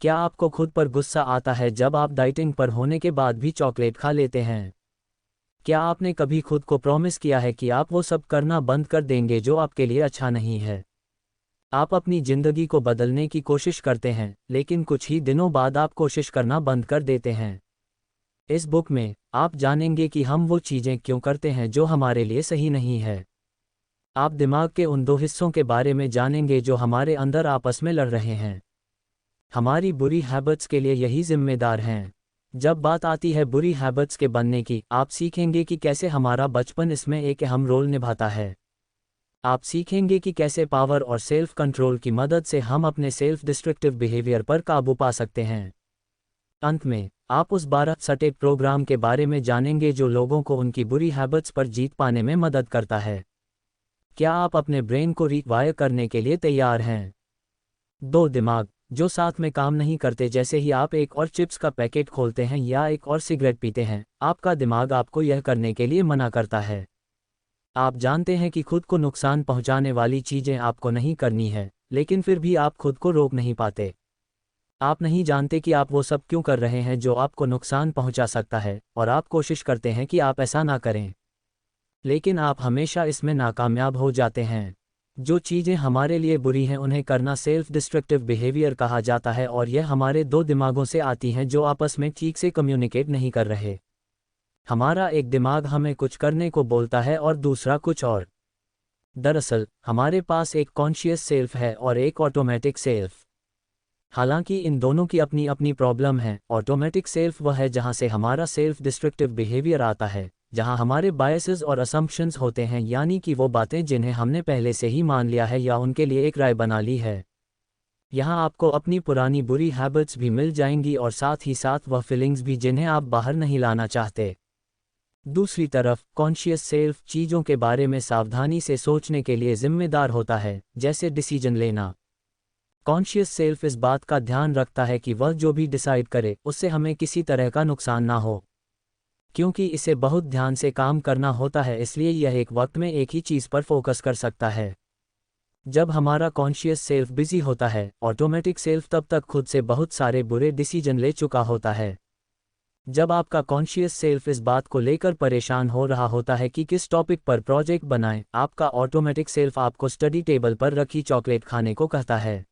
क्या आपको खुद पर गुस्सा आता है जब आप डाइटिंग पर होने के बाद भी चॉकलेट खा लेते हैं? क्या आपने कभी खुद को प्रॉमिस किया है कि आप वो सब करना बंद कर देंगे जो आपके लिए अच्छा नहीं है? आप अपनी ज़िंदगी को बदलने की कोशिश करते हैं, लेकिन कुछ ही दिनों बाद आप कोशिश करना बंद कर देते हैं। इस बुक में आप जानेंगे कि हम वो चीज़ें क्यों करते हैं जो हमारे लिए सही नहीं है। आप दिमाग के उन दो हिस्सों के बारे में जानेंगे जो हमारे अंदर आपस में लड़ रहे हैं। हमारी बुरी हैबिट्स के लिए यही जिम्मेदार हैं। जब बात आती है बुरी हैबिट्स के बनने की, आप सीखेंगे कि कैसे हमारा बचपन इसमें एक अहम रोल निभाता है। आप सीखेंगे कि कैसे पावर और सेल्फ कंट्रोल की मदद से हम अपने सेल्फ डिस्ट्रक्टिव बिहेवियर पर काबू पा सकते हैं। अंत में आप उस 12 स्टेप प्रोग्राम के बारे में जानेंगे जो लोगों को उनकी बुरी हैबिट्स पर जीत पाने में मदद करता है। क्या आप अपने ब्रेन को रीवायर करने के लिए तैयार हैं? दो दिमाग जो साथ में काम नहीं करते। जैसे ही आप एक और चिप्स का पैकेट खोलते हैं या एक और सिगरेट पीते हैं, आपका दिमाग आपको यह करने के लिए मना करता है। आप जानते हैं कि खुद को नुकसान पहुंचाने वाली चीज़ें आपको नहीं करनी है, लेकिन फिर भी आप खुद को रोक नहीं पाते। आप नहीं जानते कि आप वो सब क्यों कर रहे हैं जो आपको नुकसान पहुंचा सकता है, और आप कोशिश करते हैं कि आप ऐसा ना करें, लेकिन आप हमेशा इसमें नाकामयाब हो जाते हैं। जो चीज़ें हमारे लिए बुरी हैं उन्हें करना सेल्फ डिस्ट्रक्टिव बिहेवियर कहा जाता है, और यह हमारे दो दिमागों से आती हैं जो आपस में ठीक से कम्युनिकेट नहीं कर रहे। हमारा एक दिमाग हमें कुछ करने को बोलता है और दूसरा कुछ और। दरअसल हमारे पास एक कॉन्शियस सेल्फ है और एक ऑटोमेटिक सेल्फ। हालांकि इन दोनों की अपनी अपनी प्रॉब्लम है। ऑटोमेटिक सेल्फ वह है जहां से हमारा सेल्फ डिस्ट्रक्टिव बिहेवियर आता है, जहां हमारे बायसेस और असम्पशंस होते हैं, यानी कि वो बातें जिन्हें हमने पहले से ही मान लिया है या उनके लिए एक राय बना ली है। यहाँ आपको अपनी पुरानी बुरी हैबिट्स भी मिल जाएंगी और साथ ही साथ वह फीलिंग्स भी जिन्हें आप बाहर नहीं लाना चाहते। दूसरी तरफ कॉन्शियस सेल्फ चीज़ों के बारे में सावधानी से सोचने के लिए जिम्मेदार होता है, जैसे डिसीजन लेना। कॉन्शियस सेल्फ इस बात का ध्यान रखता है कि वह जो भी डिसाइड करे उससे हमें किसी तरह का नुकसान ना हो। क्योंकि इसे बहुत ध्यान से काम करना होता है, इसलिए यह एक वक्त में एक ही चीज़ पर फोकस कर सकता है। जब हमारा कॉन्शियस सेल्फ बिजी होता है, ऑटोमेटिक सेल्फ तब तक खुद से बहुत सारे बुरे डिसीजन ले चुका होता है। जब आपका कॉन्शियस सेल्फ इस बात को लेकर परेशान हो रहा होता है कि किस टॉपिक पर प्रोजेक्ट बनाएं, आपका ऑटोमेटिक सेल्फ आपको स्टडी टेबल पर रखी चॉकलेट खाने को कहता है।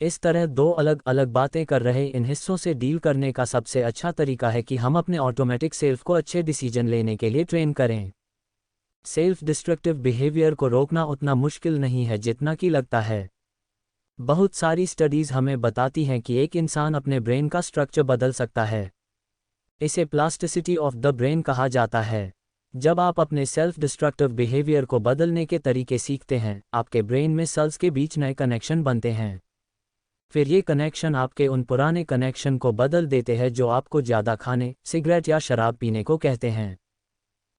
इस तरह दो अलग अलग बातें कर रहे इन हिस्सों से डील करने का सबसे अच्छा तरीका है कि हम अपने ऑटोमेटिक सेल्फ को अच्छे डिसीजन लेने के लिए ट्रेन करें। सेल्फ डिस्ट्रक्टिव बिहेवियर को रोकना उतना मुश्किल नहीं है जितना कि लगता है। बहुत सारी स्टडीज़ हमें बताती हैं कि एक इंसान अपने ब्रेन का स्ट्रक्चर बदल सकता है। इसे प्लास्टिसिटी ऑफ द ब्रेन कहा जाता है। जब आप अपने सेल्फ डिस्ट्रक्टिव बिहेवियर को बदलने के तरीके सीखते हैं, आपके ब्रेन में सेल्स के बीच नए कनेक्शन बनते हैं। फिर ये कनेक्शन आपके उन पुराने कनेक्शन को बदल देते हैं जो आपको ज़्यादा खाने, सिगरेट या शराब पीने को कहते हैं।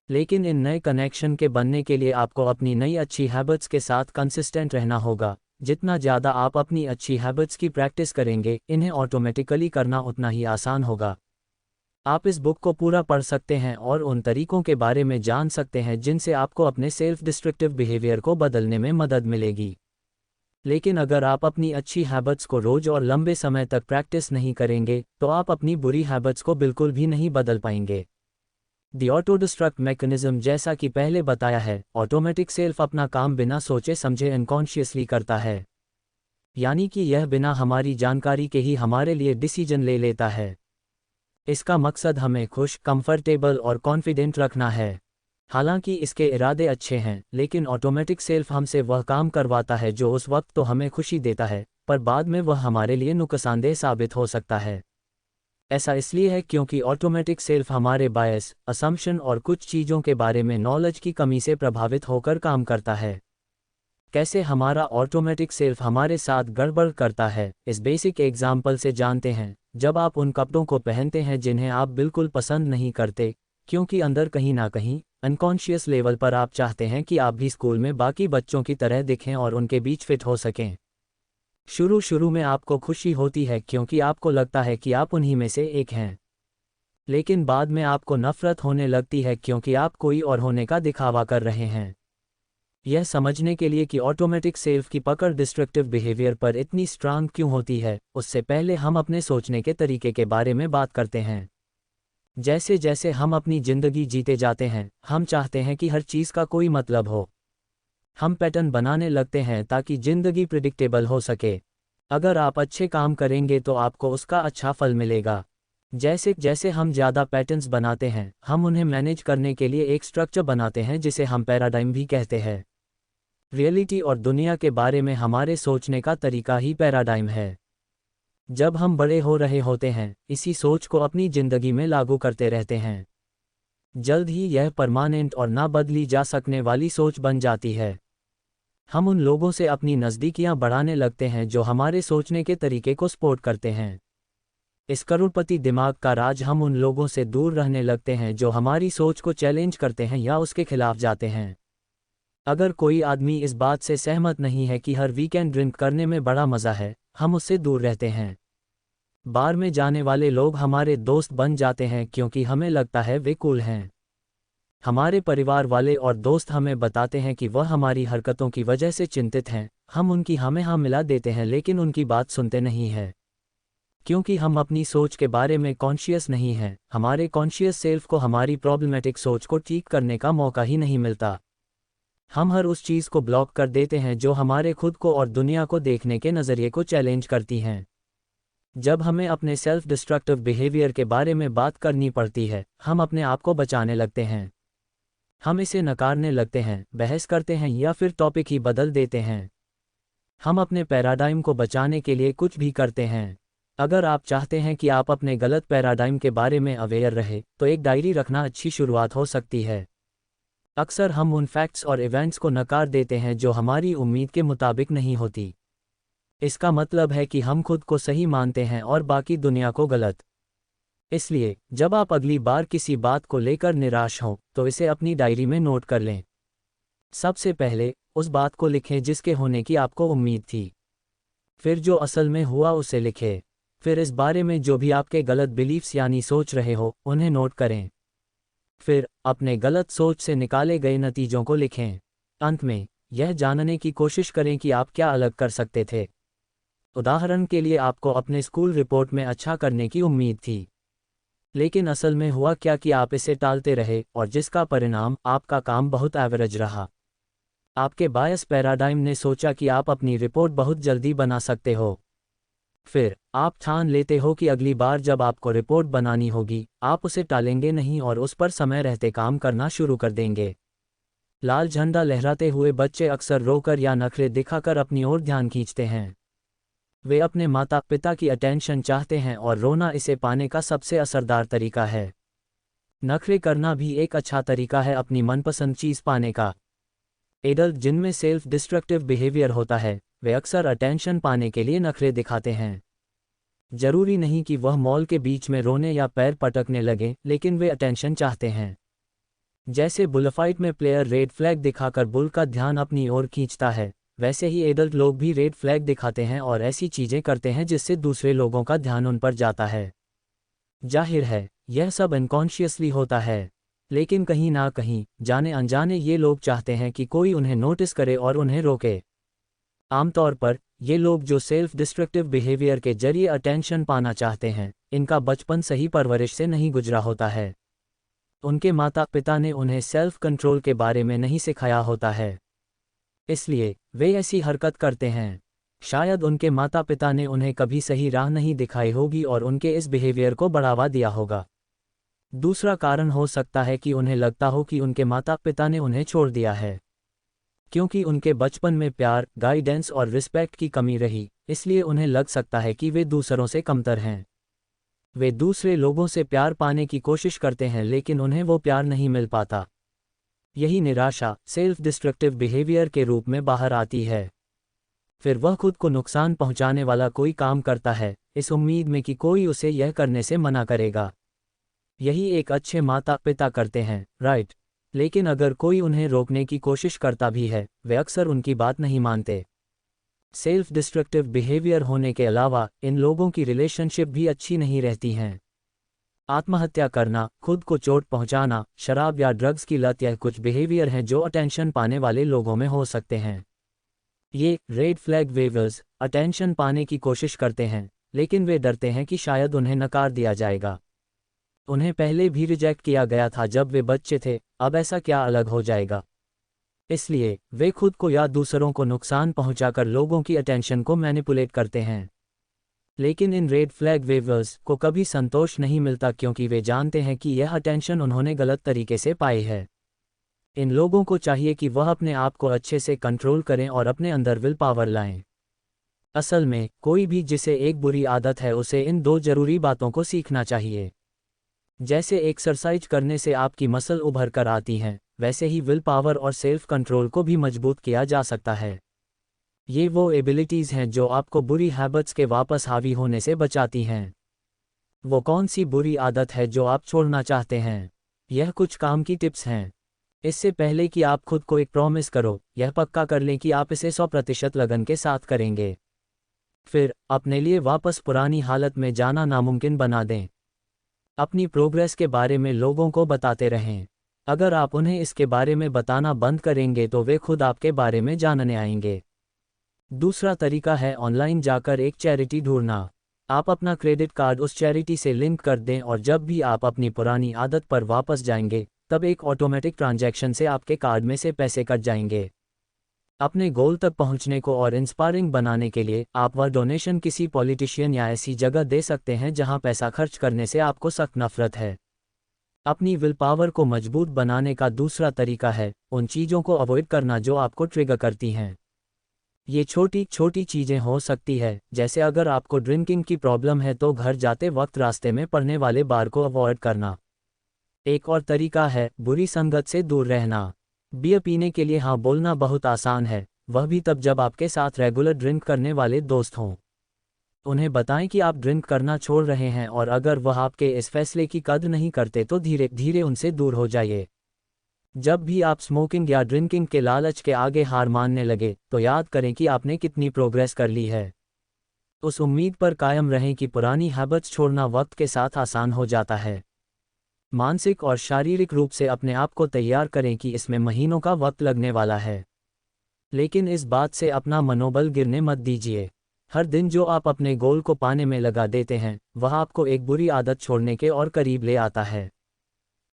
लेकिन इन नए कनेक्शन के बनने के लिए आपको अपनी नई अच्छी हैबिट्स के साथ कंसिस्टेंट रहना होगा। जितना ज़्यादा आप अपनी अच्छी हैबिट्स की प्रैक्टिस करेंगे, इन्हें ऑटोमेटिकली करना उतना ही आसान होगा। आप इस बुक को पूरा पढ़ सकते हैं और उन तरीकों के बारे में जान सकते हैं जिनसे आपको अपने सेल्फ डिस्ट्रक्टिव बिहेवियर को बदलने में मदद मिलेगी। लेकिन अगर आप अपनी अच्छी हैबिट्स को रोज और लंबे समय तक प्रैक्टिस नहीं करेंगे, तो आप अपनी बुरी हैबिट्स को बिल्कुल भी नहीं बदल पाएंगे। द ऑटो डिस्ट्रक्ट मैकेनिज्म, जैसा कि पहले बताया है, ऑटोमेटिक सेल्फ अपना काम बिना सोचे समझे अनकॉन्शियसली करता है। यानी कि यह बिना हमारी जानकारी के ही हमारे लिए डिसीजन ले लेता है। इसका मकसद हमें खुश, कंफर्टेबल और कॉन्फिडेंट रखना है। हालांकि इसके इरादे अच्छे हैं, लेकिन ऑटोमेटिक सेल्फ हमसे वह काम करवाता है जो उस वक्त तो हमें खुशी देता है, पर बाद में वह हमारे लिए नुकसानदेह साबित हो सकता है। ऐसा इसलिए है क्योंकि ऑटोमेटिक सेल्फ हमारे बायस, असम्पशन और कुछ चीज़ों के बारे में नॉलेज की कमी से प्रभावित होकर काम करता है। कैसे हमारा ऑटोमेटिक सेल्फ हमारे साथ गड़बड़ करता है, इस बेसिक एग्जाम्पल से जानते हैं। जब आप उन कपड़ों को पहनते हैं जिन्हें आप बिल्कुल पसंद नहीं करते, क्योंकि अंदर कहीं ना कहीं अनकॉन्शियस लेवल पर आप चाहते हैं कि आप भी स्कूल में बाकी बच्चों की तरह दिखें और उनके बीच फिट हो सकें। शुरू में आपको खुशी होती है क्योंकि आपको लगता है कि आप उन्हीं में से एक हैं। लेकिन बाद में आपको नफरत होने लगती है क्योंकि आप कोई और होने का दिखावा कर रहे हैं। यह समझने के लिए कि ऑटोमेटिक सेल्फ की पकड़ डिस्ट्रक्टिव बिहेवियर पर इतनी स्ट्रांग क्यों होती है, उससे पहले हम अपने सोचने के तरीके के बारे में बात करते हैं। जैसे जैसे हम अपनी जिंदगी जीते जाते हैं, हम चाहते हैं कि हर चीज़ का कोई मतलब हो। हम पैटर्न बनाने लगते हैं ताकि जिंदगी प्रिडिक्टेबल हो सके। अगर आप अच्छे काम करेंगे तो आपको उसका अच्छा फल मिलेगा। जैसे जैसे हम ज़्यादा पैटर्न्स बनाते हैं, हम उन्हें मैनेज करने के लिए एक स्ट्रक्चर बनाते हैं जिसे हम पैराडाइम भी कहते हैं। रियलिटी और दुनिया के बारे में हमारे सोचने का तरीका ही पैराडाइम है। जब हम बड़े हो रहे होते हैं, इसी सोच को अपनी ज़िंदगी में लागू करते रहते हैं। जल्द ही यह परमानेंट और ना बदली जा सकने वाली सोच बन जाती है। हम उन लोगों से अपनी नज़दीकियां बढ़ाने लगते हैं जो हमारे सोचने के तरीके को सपोर्ट करते हैं। इस करोड़पति दिमाग का राज, हम उन लोगों से दूर रहने लगते हैं जो हमारी सोच को चैलेंज करते हैं या उसके खिलाफ जाते हैं। अगर कोई आदमी इस बात से सहमत नहीं है कि हर वीकेंड ड्रिंक करने में बड़ा मज़ा है, हम उससे दूर रहते हैं। बार में जाने वाले लोग हमारे दोस्त बन जाते हैं क्योंकि हमें लगता है वे कूल हैं। हमारे परिवार वाले और दोस्त हमें बताते हैं कि वह हमारी हरकतों की वजह से चिंतित हैं, हम उनकी हमें हाँ मिला देते हैं लेकिन उनकी बात सुनते नहीं हैं। क्योंकि हम अपनी सोच के बारे में कॉन्शियस नहीं हैं, हमारे कॉन्शियस सेल्फ को हमारी प्रॉब्लमेटिक सोच को ठीक करने का मौका ही नहीं मिलता। हम हर उस चीज़ को ब्लॉक कर देते हैं जो हमारे खुद को और दुनिया को देखने के नज़रिए को चैलेंज करती हैं। जब हमें अपने सेल्फ डिस्ट्रक्टिव बिहेवियर के बारे में बात करनी पड़ती है, हम अपने आप को बचाने लगते हैं। हम इसे नकारने लगते हैं, बहस करते हैं या फिर टॉपिक ही बदल देते हैं। हम अपने पैराडाइम को बचाने के लिए कुछ भी करते हैं। अगर आप चाहते हैं कि आप अपने गलत पैराडाइम के बारे में अवेयर रहे, तो एक डायरी रखना अच्छी शुरुआत हो सकती है। अक्सर हम उन फैक्ट्स और इवेंट्स को नकार देते हैं जो हमारी उम्मीद के मुताबिक नहीं होती। इसका मतलब है कि हम खुद को सही मानते हैं और बाकी दुनिया को गलत। इसलिए जब आप अगली बार किसी बात को लेकर निराश हों, तो इसे अपनी डायरी में नोट कर लें। सबसे पहले उस बात को लिखें जिसके होने की आपको उम्मीद थी। फिर जो असल में हुआ उसे लिखें। फिर इस बारे में जो भी आपके गलत बिलीफ्स यानी सोच रहे हो, उन्हें नोट करें। फिर अपने गलत सोच से निकाले गए नतीजों को लिखें। अंत में यह जानने की कोशिश करें कि आप क्या अलग कर सकते थे। उदाहरण के लिए, आपको अपने स्कूल रिपोर्ट में अच्छा करने की उम्मीद थी, लेकिन असल में हुआ क्या कि आप इसे टालते रहे और जिसका परिणाम आपका काम बहुत एवरेज रहा। आपके बायस पैराडाइम ने सोचा कि आप अपनी रिपोर्ट बहुत जल्दी बना सकते हो। फिर आप ठान लेते हो कि अगली बार जब आपको रिपोर्ट बनानी होगी, आप उसे टालेंगे नहीं और उस पर समय रहते काम करना शुरू कर देंगे। लाल झंडा लहराते हुए बच्चे अक्सर रोकर या नखरे दिखाकर अपनी ओर ध्यान खींचते हैं। वे अपने माता पिता की अटेंशन चाहते हैं और रोना इसे पाने का सबसे असरदार तरीका है। नखरे करना भी एक अच्छा तरीका है अपनी मनपसंद चीज़ पाने का। एडल्ट जिनमें सेल्फ डिस्ट्रक्टिव बिहेवियर होता है, वे अक्सर अटेंशन पाने के लिए नखरे दिखाते हैं। जरूरी नहीं कि वह मॉल के बीच में रोने या पैर पटकने लगे, लेकिन वे अटेंशन चाहते हैं। जैसे बुलफाइट में प्लेयर रेड फ्लैग दिखाकर बुल का ध्यान अपनी ओर खींचता है, वैसे ही एडल्ट लोग भी रेड फ्लैग दिखाते हैं और ऐसी चीज़ें करते हैं जिससे दूसरे लोगों का ध्यान उन पर जाता है। जाहिर है यह सब अनकॉन्शियसली होता है, लेकिन कहीं ना कहीं जाने अनजाने ये लोग चाहते हैं कि कोई उन्हें नोटिस करे और उन्हें रोके। आमतौर पर ये लोग जो सेल्फ डिस्ट्रक्टिव बिहेवियर के जरिए अटेंशन पाना चाहते हैं, इनका बचपन सही परवरिश से नहीं गुजरा होता है। उनके माता पिता ने उन्हें सेल्फ कंट्रोल के बारे में नहीं सिखाया होता है, इसलिए वे ऐसी हरकत करते हैं। शायद उनके माता पिता ने उन्हें कभी सही राह नहीं दिखाई होगी और उनके इस बिहेवियर को बढ़ावा दिया होगा। दूसरा कारण हो सकता है कि उन्हें लगता हो कि उनके माता पिता ने उन्हें छोड़ दिया है। क्योंकि उनके बचपन में प्यार, गाइडेंस और रिस्पेक्ट की कमी रही, इसलिए उन्हें लग सकता है कि वे दूसरों से कमतर हैं। वे दूसरे लोगों से प्यार पाने की कोशिश करते हैं लेकिन उन्हें वो प्यार नहीं मिल पाता। यही निराशा सेल्फ डिस्ट्रक्टिव बिहेवियर के रूप में बाहर आती है। फिर वह खुद को नुकसान पहुंचाने वाला कोई काम करता है, इस उम्मीद में कि कोई उसे यह करने से मना करेगा। यही एक अच्छे माता पिता करते हैं, राइट? लेकिन अगर कोई उन्हें रोकने की कोशिश करता भी है, वे अक्सर उनकी बात नहीं मानते। सेल्फ डिस्ट्रक्टिव बिहेवियर होने के अलावा इन लोगों की रिलेशनशिप भी अच्छी नहीं रहती हैं। आत्महत्या करना, खुद को चोट पहुंचाना, शराब या ड्रग्स की लत, यह कुछ बिहेवियर हैं जो अटेंशन पाने वाले लोगों में हो सकते हैं। ये रेड फ्लैग वेवर्स अटेंशन पाने की कोशिश करते हैं, लेकिन वे डरते हैं कि शायद उन्हें नकार दिया जाएगा। उन्हें पहले भी रिजेक्ट किया गया था जब वे बच्चे थे, अब ऐसा क्या अलग हो जाएगा? इसलिए वे खुद को या दूसरों को नुकसान पहुंचाकर लोगों की अटेंशन को मैनिपुलेट करते हैं। लेकिन इन रेड फ्लैग वेवर्स को कभी संतोष नहीं मिलता, क्योंकि वे जानते हैं कि यह अटेंशन उन्होंने गलत तरीके से पाई है। इन लोगों को चाहिए कि वह अपने आप को अच्छे से कंट्रोल करें और अपने अंदर विल पावर लाएं। असल में कोई भी जिसे एक बुरी आदत है उसे इन दो जरूरी बातों को सीखना चाहिए। जैसे एक्सरसाइज करने से आपकी मसल उभर कर आती हैं, वैसे ही विल पावर और सेल्फ कंट्रोल को भी मजबूत किया जा सकता है। ये वो एबिलिटीज़ हैं जो आपको बुरी हैबिट्स के वापस हावी होने से बचाती हैं। वो कौन सी बुरी आदत है जो आप छोड़ना चाहते हैं? यह कुछ काम की टिप्स हैं। इससे पहले कि आप खुद को एक प्रॉमिस करो, यह पक्का कर लें कि आप इसे 100% लगन के साथ करेंगे। फिर अपने लिए वापस पुरानी हालत में जाना नामुमकिन बना दें। अपनी प्रोग्रेस के बारे में लोगों को बताते रहें। अगर आप उन्हें इसके बारे में बताना बंद करेंगे तो वे खुद आपके बारे में जानने आएंगे। दूसरा तरीका है ऑनलाइन जाकर एक चैरिटी ढूंढना। आप अपना क्रेडिट कार्ड उस चैरिटी से लिंक कर दें और जब भी आप अपनी पुरानी आदत पर वापस जाएंगे, तब एक ऑटोमेटिक ट्रांजैक्शन से आपके कार्ड में से पैसे कट जाएंगे। अपने गोल तक पहुंचने को और इंस्पायरिंग बनाने के लिए आप वह डोनेशन किसी पॉलिटिशियन या ऐसी जगह दे सकते हैं जहां पैसा खर्च करने से आपको सख्त नफरत है। अपनी विल पावर को मजबूत बनाने का दूसरा तरीका है उन चीज़ों को अवॉइड करना जो आपको ट्रिगर करती हैं। ये छोटी छोटी चीज़ें हो सकती है, जैसे अगर आपको ड्रिंकिंग की प्रॉब्लम है तो घर जाते वक्त रास्ते में पड़ने वाले बार को अवॉइड करना। एक और तरीका है बुरी संगत से दूर रहना। बियर पीने के लिए हाँ बोलना बहुत आसान है, वह भी तब जब आपके साथ रेगुलर ड्रिंक करने वाले दोस्त हों। उन्हें बताएं कि आप ड्रिंक करना छोड़ रहे हैं और अगर वह आपके इस फैसले की कद्र नहीं करते तो धीरे धीरे उनसे दूर हो जाइए। जब भी आप स्मोकिंग या ड्रिंकिंग के लालच के आगे हार मानने लगे तो याद करें कि आपने कितनी प्रोग्रेस कर ली है। उस उम्मीद पर कायम रहें कि पुरानी हैबिट्स छोड़ना वक्त के साथ आसान हो जाता है। मानसिक और शारीरिक रूप से अपने आप को तैयार करें कि इसमें महीनों का वक्त लगने वाला है, लेकिन इस बात से अपना मनोबल गिरने मत दीजिए। हर दिन जो आप अपने गोल को पाने में लगा देते हैं, वह आपको एक बुरी आदत छोड़ने के और करीब ले आता है।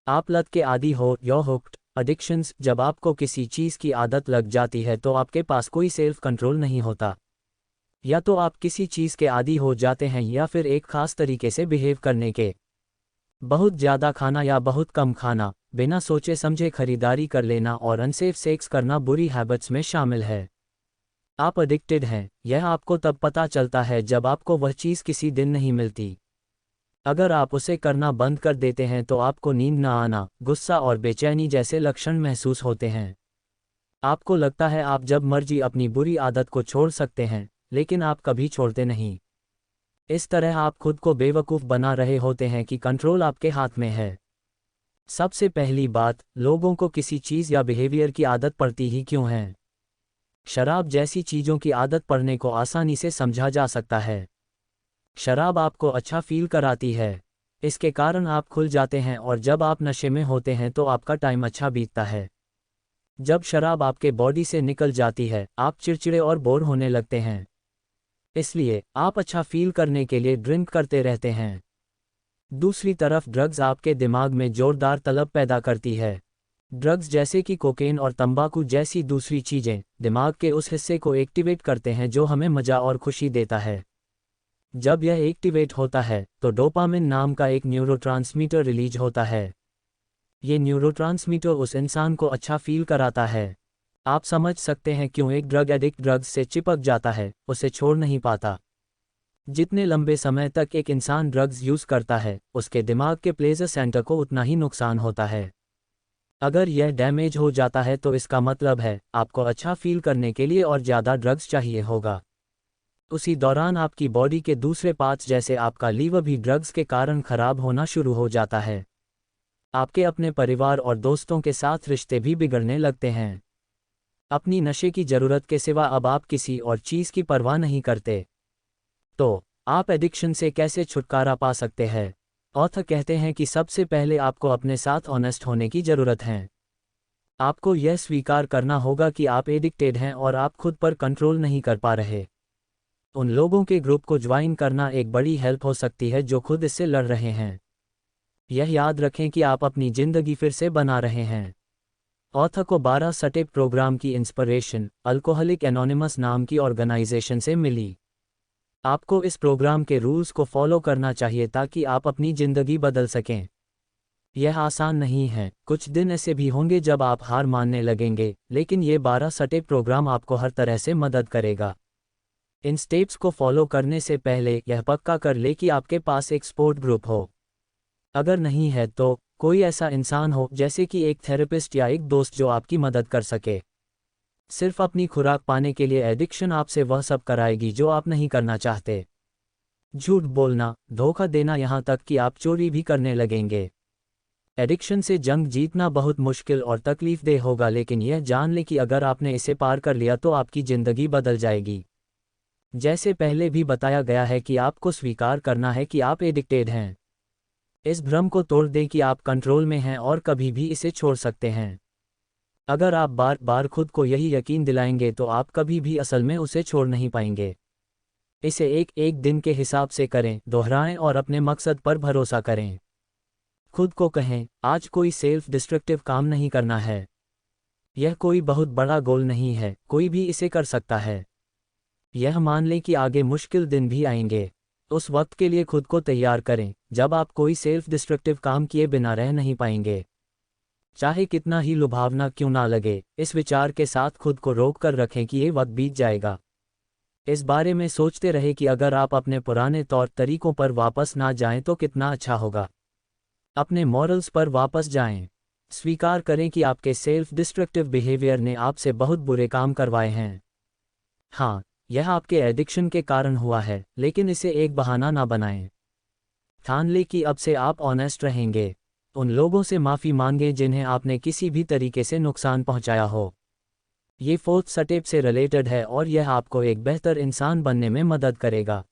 आप लत के आदी हो या हुक्ड एडिक्शंस, जब आपको किसी चीज़ की आदत लग जाती है तो आपके पास कोई सेल्फ कंट्रोल नहीं होता। या तो आप किसी चीज़ के आदी हो जाते हैं या फिर एक खास तरीके से बिहेव करने के। बहुत ज़्यादा खाना या बहुत कम खाना, बिना सोचे समझे खरीदारी कर लेना और अनसेफ सेक्स करना बुरी हैबिट्स में शामिल है। आप एडिक्टेड हैं, यह आपको तब पता चलता है जब आपको वह चीज़ किसी दिन नहीं मिलती। अगर आप उसे करना बंद कर देते हैं तो आपको नींद न आना, गुस्सा और बेचैनी जैसे लक्षण महसूस होते हैं। आपको लगता है आप जब मर्जी अपनी बुरी आदत को छोड़ सकते हैं, लेकिन आप कभी छोड़ते नहीं। इस तरह आप खुद को बेवकूफ़ बना रहे होते हैं कि कंट्रोल आपके हाथ में है। सबसे पहली बात, लोगों को किसी चीज़ या बिहेवियर की आदत पड़ती ही क्यों है? शराब जैसी चीज़ों की आदत पड़ने को आसानी से समझा जा सकता है। शराब आपको अच्छा फील कराती है, इसके कारण आप खुल जाते हैं और जब आप नशे में होते हैं तो आपका टाइम अच्छा बीतता है। जब शराब आपके बॉडी से निकल जाती है, आप चिड़चिड़े और बोर होने लगते हैं। इसलिए आप अच्छा फील करने के लिए ड्रिंक करते रहते हैं। दूसरी तरफ ड्रग्स आपके दिमाग में जोरदार तलब पैदा करती है। ड्रग्स जैसे कि कोकेन और तंबाकू जैसी दूसरी चीज़ें दिमाग के उस हिस्से को एक्टिवेट करते हैं जो हमें मज़ा और खुशी देता है। जब यह एक्टिवेट होता है तो डोपामिन नाम का एक न्यूरोट्रांसमीटर रिलीज होता है। ये न्यूरोट्रांसमीटर उस इंसान को अच्छा फील कराता है। आप समझ सकते हैं क्यों एक ड्रग एडिक्ट ड्रग्स से चिपक जाता है, उसे छोड़ नहीं पाता। जितने लंबे समय तक एक इंसान ड्रग्स यूज़ करता है, उसके दिमाग के प्लेजर सेंटर को उतना ही नुकसान होता है। अगर यह डैमेज हो जाता है तो इसका मतलब है आपको अच्छा फील करने के लिए और ज़्यादा ड्रग्स चाहिए होगा। उसी दौरान आपकी बॉडी के दूसरे पार्ट्स जैसे आपका लीवर भी ड्रग्स के कारण खराब होना शुरू हो जाता है। आपके अपने परिवार और दोस्तों के साथ रिश्ते भी बिगड़ने लगते हैं। अपनी नशे की ज़रूरत के सिवा अब आप किसी और चीज़ की परवाह नहीं करते। तो आप एडिक्शन से कैसे छुटकारा पा सकते हैं? ऑथर कहते हैं कि सबसे पहले आपको अपने साथ ऑनेस्ट होने की ज़रूरत है। आपको यह स्वीकार करना होगा कि आप एडिक्टेड हैं और आप खुद पर कंट्रोल नहीं कर पा रहे। उन लोगों के ग्रुप को ज्वाइन करना एक बड़ी हेल्प हो सकती है जो खुद इससे लड़ रहे हैं। यह याद रखें कि आप अपनी ज़िंदगी फिर से बना रहे हैं। ऑथर को 12 स्टेप प्रोग्राम की इंस्पिरेशन अल्कोहलिक एनोनिमस नाम की ऑर्गेनाइजेशन से मिली। आपको इस प्रोग्राम के रूल्स को फॉलो करना चाहिए ताकि आप अपनी ज़िंदगी बदल सकें। यह आसान नहीं है, कुछ दिन ऐसे भी होंगे जब आप हार मानने लगेंगे, लेकिन ये 12 स्टेप प्रोग्राम आपको हर तरह से मदद करेगा। इन स्टेप्स को फॉलो करने से पहले यह पक्का कर ले कि आपके पास एक सपोर्ट ग्रुप हो। अगर नहीं है तो कोई ऐसा इंसान हो जैसे कि एक थेरेपिस्ट या एक दोस्त जो आपकी मदद कर सके। सिर्फ अपनी खुराक पाने के लिए एडिक्शन आपसे वह सब कराएगी जो आप नहीं करना चाहते। झूठ बोलना, धोखा देना, यहाँ तक कि आप चोरी भी करने लगेंगे। एडिक्शन से जंग जीतना बहुत मुश्किल और तकलीफदेह होगा, लेकिन यह जान ले कि अगर आपने इसे पार कर लिया तो आपकी ज़िंदगी बदल जाएगी। जैसे पहले भी बताया गया है कि आपको स्वीकार करना है कि आप एडिक्टेड हैं। इस भ्रम को तोड़ दें कि आप कंट्रोल में हैं और कभी भी इसे छोड़ सकते हैं। अगर आप बार बार खुद को यही यकीन दिलाएंगे तो आप कभी भी असल में उसे छोड़ नहीं पाएंगे। इसे एक एक दिन के हिसाब से करें, दोहराएं और अपने मकसद पर भरोसा करें। खुद को कहें, आज कोई सेल्फ डिस्ट्रक्टिव काम नहीं करना है। यह कोई बहुत बड़ा गोल नहीं है, कोई भी इसे कर सकता है। यह मान लें कि आगे मुश्किल दिन भी आएंगे। उस वक्त के लिए खुद को तैयार करें जब आप कोई सेल्फ डिस्ट्रक्टिव काम किए बिना रह नहीं पाएंगे। चाहे कितना ही लुभावना क्यों ना लगे, इस विचार के साथ खुद को रोक कर रखें कि ये वक्त बीत जाएगा। इस बारे में सोचते रहे कि अगर आप अपने पुराने तौर तरीकों पर वापस ना जाएं तो कितना अच्छा होगा। अपने मॉरल्स पर वापस जाएं। स्वीकार करें कि आपके सेल्फ डिस्ट्रक्टिव बिहेवियर ने आपसे बहुत बुरे काम करवाए हैं। हाँ, यह आपके एडिक्शन के कारण हुआ है, लेकिन इसे एक बहाना ना बनाएं। ठान लें कि अब से आप ऑनेस्ट रहेंगे। उन लोगों से माफ़ी मांगें जिन्हें आपने किसी भी तरीके से नुकसान पहुंचाया हो। ये 4th स्टेप से रिलेटेड है और यह आपको एक बेहतर इंसान बनने में मदद करेगा।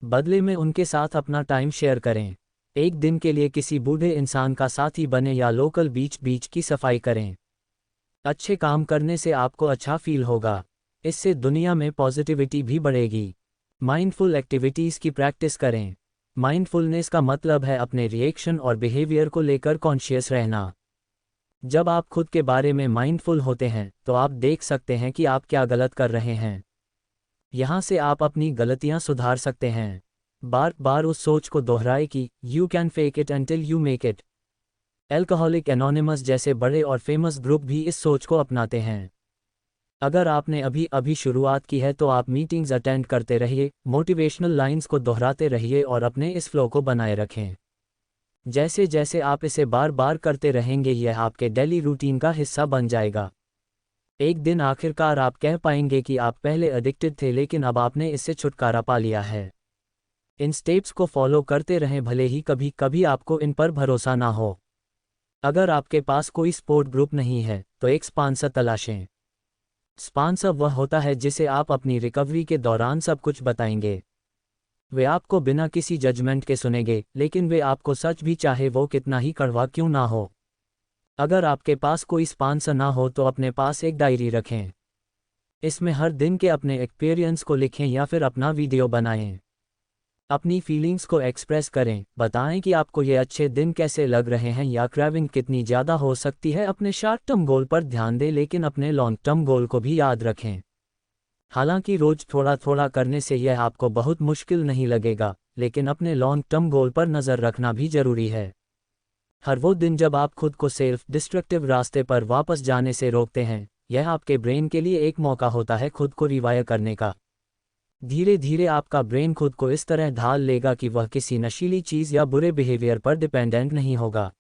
बदले में उनके साथ अपना टाइम शेयर करें। एक दिन के लिए किसी बूढ़े इंसान का साथी बने या लोकल बीच की सफाई करें। अच्छे काम करने से आपको अच्छा फील होगा। इससे दुनिया में पॉजिटिविटी भी बढ़ेगी। माइंडफुल एक्टिविटीज़ की प्रैक्टिस करें। माइंडफुलनेस का मतलब है अपने रिएक्शन और बिहेवियर को लेकर कॉन्शियस रहना। जब आप खुद के बारे में माइंडफुल होते हैं तो आप देख सकते हैं कि आप क्या गलत कर रहे हैं। यहाँ से आप अपनी गलतियाँ सुधार सकते हैं। बार बार उस सोच को दोहराएं कि you can fake it until you make it. Alcoholic anonymous जैसे बड़े और फेमस ग्रुप भी इस सोच को अपनाते हैं। अगर आपने अभी शुरुआत की है तो आप मीटिंग्स अटेंड करते रहिए, मोटिवेशनल लाइंस को दोहराते रहिए और अपने इस फ्लो को बनाए रखें। जैसे जैसे आप इसे बार बार करते रहेंगे यह आपके डेली रूटीन का हिस्सा बन जाएगा। एक दिन आखिरकार आप कह पाएंगे कि आप पहले एडिक्टेड थे लेकिन अब आपने इससे छुटकारा पा लिया है। इन स्टेप्स को फॉलो करते रहें भले ही कभी कभी आपको इन पर भरोसा ना हो। अगर आपके पास कोई सपोर्ट ग्रुप नहीं है तो एक स्पॉन्सर तलाशें। स्पॉन्सर वह होता है जिसे आप अपनी रिकवरी के दौरान सब कुछ बताएंगे। वे आपको बिना किसी जजमेंट के सुनेंगे, लेकिन वे आपको सच भी चाहे वो कितना ही कड़वा क्यों ना हो। अगर आपके पास कोई स्पॉन्सर ना हो तो अपने पास एक डायरी रखें। इसमें हर दिन के अपने एक्सपीरियंस को लिखें या फिर अपना वीडियो बनाएं। अपनी फीलिंग्स को एक्सप्रेस करें, बताएं कि आपको ये अच्छे दिन कैसे लग रहे हैं या क्रेविंग कितनी ज़्यादा हो सकती है। अपने शॉर्ट टर्म गोल पर ध्यान दें लेकिन अपने लॉन्ग टर्म गोल को भी याद रखें। हालांकि रोज थोड़ा थोड़ा करने से यह आपको बहुत मुश्किल नहीं लगेगा, लेकिन अपने लॉन्ग टर्म गोल पर नज़र रखना भी ज़रूरी है। हर वो दिन जब आप खुद को सेल्फ डिस्ट्रक्टिव रास्ते पर वापस जाने से रोकते हैं, यह आपके ब्रेन के लिए एक मौका होता है खुद को रिवायर करने का। धीरे धीरे आपका ब्रेन खुद को इस तरह ढाल लेगा कि वह किसी नशीली चीज़ या बुरे बिहेवियर पर डिपेंडेंट नहीं होगा।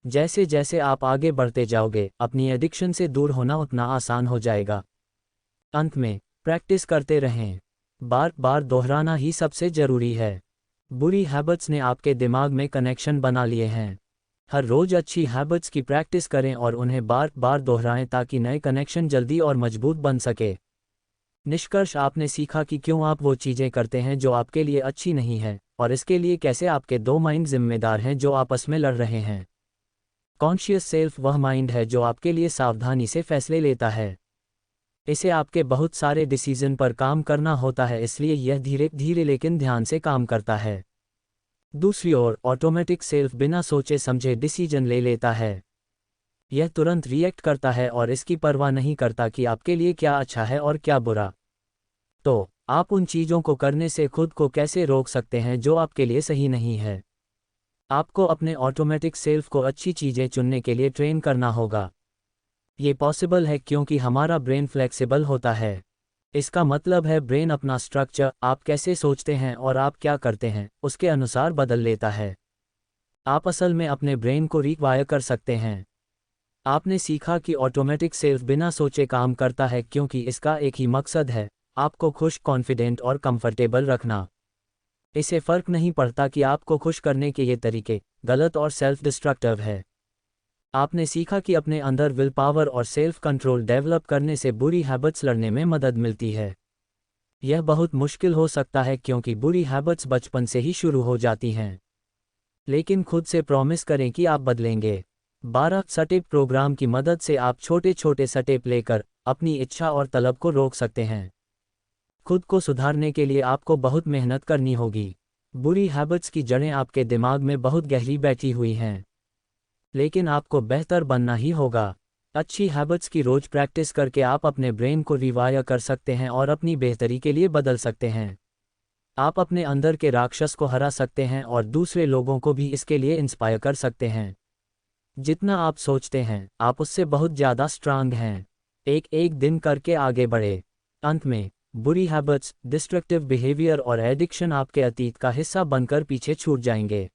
जैसे जैसे आप आगे बढ़ते जाओगे, अपनी एडिक्शन से दूर होना उतना आसान हो जाएगा। अंत में, प्रैक्टिस करते रहें। बार बार दोहराना ही सबसे ज़रूरी है। बुरी हैबिट्स ने आपके दिमाग में कनेक्शन बना लिए हैं। हर रोज़ अच्छी हैबिट्स की प्रैक्टिस करें और उन्हें बार बार दोहराएं ताकि नए कनेक्शन जल्दी और मजबूत बन सके। निष्कर्ष, आपने सीखा कि क्यों आप वो चीज़ें करते हैं जो आपके लिए अच्छी नहीं है, और इसके लिए कैसे आपके दो माइंड जिम्मेदार हैं जो आपस में लड़ रहे हैं। कॉन्शियस सेल्फ वह माइंड है जो आपके लिए सावधानी से फैसले लेता है। इसे आपके बहुत सारे डिसीजन पर काम करना होता है, इसलिए यह धीरे धीरे लेकिन ध्यान से काम करता है। दूसरी ओर ऑटोमेटिक सेल्फ बिना सोचे समझे डिसीजन ले लेता है। यह तुरंत रिएक्ट करता है और इसकी परवाह नहीं करता कि आपके लिए क्या अच्छा है और क्या बुरा। तो आप उन चीज़ों को करने से खुद को कैसे रोक सकते हैं जो आपके लिए सही नहीं है। आपको अपने ऑटोमेटिक सेल्फ को अच्छी चीज़ें चुनने के लिए ट्रेन करना होगा। ये पॉसिबल है क्योंकि हमारा ब्रेन फ्लेक्सिबल होता है। इसका मतलब है ब्रेन अपना स्ट्रक्चर, आप कैसे सोचते हैं और आप क्या करते हैं, उसके अनुसार बदल लेता है। आप असल में अपने ब्रेन को रीवायर कर सकते हैं। आपने सीखा कि ऑटोमेटिक सेल्फ बिना सोचे काम करता है क्योंकि इसका एक ही मकसद है, आपको खुश, कॉन्फिडेंट और कंफर्टेबल रखना। इसे फ़र्क नहीं पड़ता कि आपको खुश करने के ये तरीके गलत और सेल्फ डिस्ट्रक्टिव है। आपने सीखा कि अपने अंदर विल पावर और सेल्फ कंट्रोल डेवलप करने से बुरी हैबिट्स लड़ने में मदद मिलती है। यह बहुत मुश्किल हो सकता है क्योंकि बुरी हैबिट्स बचपन से ही शुरू हो जाती हैं। लेकिन खुद से प्रॉमिस करें कि आप बदलेंगे। 12 स्टेप प्रोग्राम की मदद से आप छोटे छोटे स्टेप लेकर अपनी इच्छा और तलब को रोक सकते हैं। खुद को सुधारने के लिए आपको बहुत मेहनत करनी होगी। बुरी हैबिट्स की जड़ें आपके दिमाग में बहुत गहरी बैठी हुई हैं, लेकिन आपको बेहतर बनना ही होगा। अच्छी हैबिट्स की रोज प्रैक्टिस करके आप अपने ब्रेन को रिवायर कर सकते हैं और अपनी बेहतरी के लिए बदल सकते हैं। आप अपने अंदर के राक्षस को हरा सकते हैं और दूसरे लोगों को भी इसके लिए इंस्पायर कर सकते हैं। जितना आप सोचते हैं आप उससे बहुत ज़्यादा स्ट्रांग हैं। एक एक दिन करके आगे बढ़े। अंत में बुरी हैबिट्स, डिस्ट्रक्टिव बिहेवियर और एडिक्शन आपके अतीत का हिस्सा बनकर पीछे छूट जाएंगे।